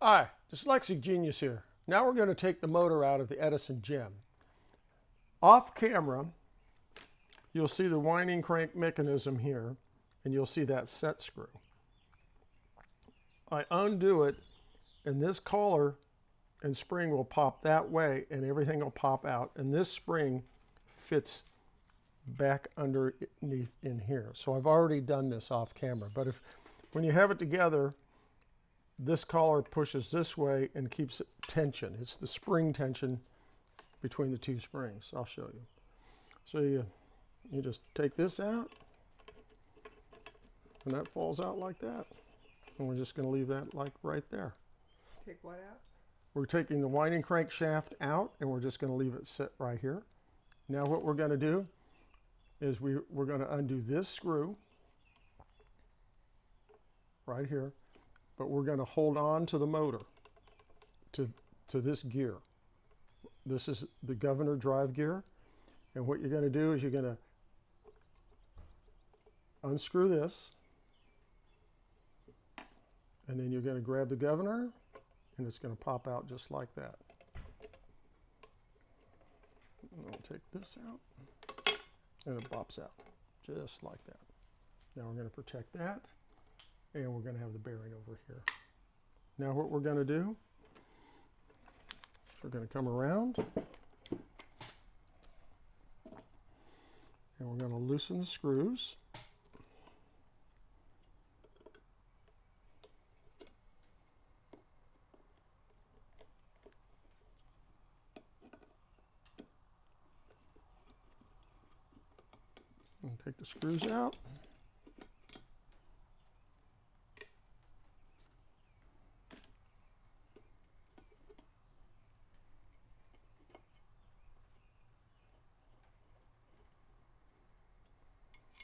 Hi, Dyslexic Genius here. Now we're going to take the motor out of the Edison Gem. Off camera, you'll see the winding crank mechanism here, and you'll see that set screw. I undo it, and this collar and spring will pop that way, and everything will pop out, and this spring fits back underneath in here. So I've already done this off camera, but when you have it together, this collar pushes this way and keeps tension. It's the spring tension between the two springs. I'll show you. So you just take this out, and that falls out like that. And we're just going to leave that like right there. Take what out? We're taking the winding crankshaft out, and we're just going to leave it set right here. Now what we're going to do is we're going to undo this screw right here, but we're going to hold on to the motor, to this gear. This is the governor drive gear, and what you're going to do is you're going to unscrew this, and then you're going to grab the governor, and it's going to pop out just like that. And I'll take this out, and it pops out just like that. Now we're going to protect that, and we're going to have the bearing over here. Now what we're going to do is we're going to come around, and we're going to loosen the screws. And take the screws out.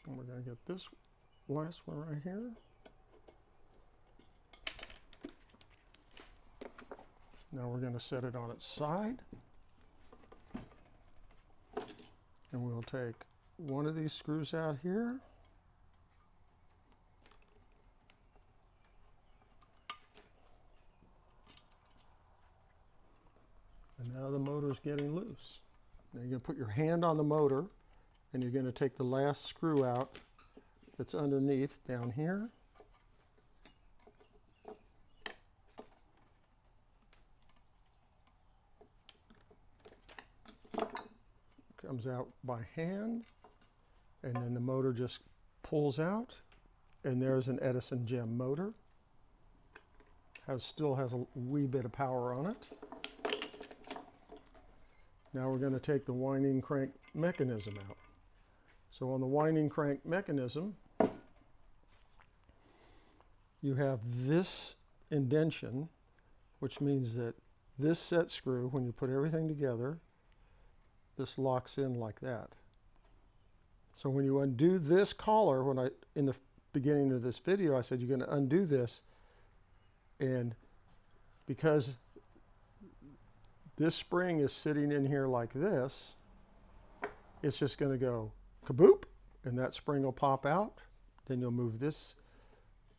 And we're going to get this last one right here. Now we're going to set it on its side. And we'll take one of these screws out here. And now the motor's getting loose. Now you're going to put your hand on the motor, and you're going to take the last screw out that's underneath down here. Comes out by hand, and then the motor just pulls out, and there's an Edison Gem motor. Still has a wee bit of power on it. Now we're going to take the winding crank mechanism out. So on the winding crank mechanism, you have this indentation, which means that this set screw, when you put everything together, this locks in like that. So when you undo this collar, in the beginning of this video, I said you're going to undo this, and because this spring is sitting in here like this, it's just going to go kaboop, and that spring will pop out. Then you'll move this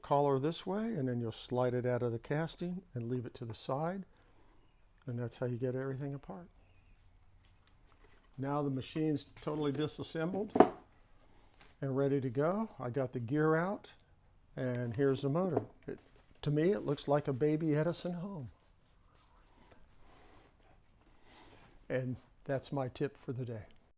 collar this way, and then you'll slide it out of the casting and leave it to the side, and that's how you get everything apart. Now the machine's totally disassembled and ready to go. I got the gear out, and here's the motor. To me, it looks like a baby Edison home. And that's my tip for the day.